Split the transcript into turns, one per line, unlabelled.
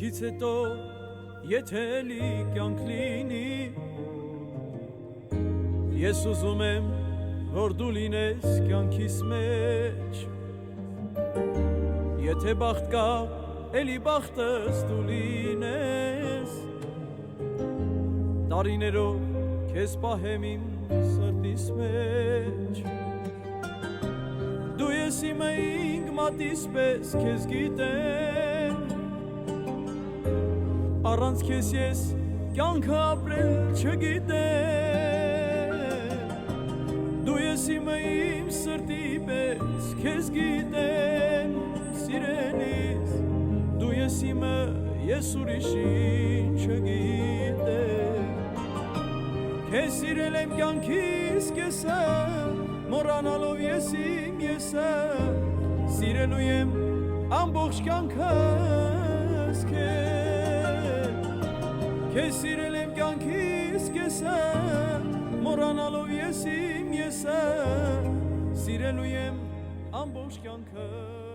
Ինքից հետո եթե էլի կյանք լինի, ես ուզում եմ, որ դու լինես կյանքիս մեջ, եթե բախտ կա, էլի բախտս դու լինես, տարիներով քեզ պահեմ իմ սրտիս մեջ, դու ես իմը ինք մատիս պես քեզ գիտեմ, առանց քեզ ես կյանքը ապրել չգիտեմ, դու ես իմը իմ սրտի պես քեզ գիտեմ, սիրելիս, դու ես իմը, ես ուրիշին չգիտեմ, քեզ սիրել եմ կյանքիս կեսը, մոռանալով ես իմ եսը, սիրելու եմ ամբողջ կյանքս քեզ, քեզ սիրել եմ կյանքիս կեսը, մոռանալով ես իմ եսը, սիրելու եմ ամբողջ կյանքս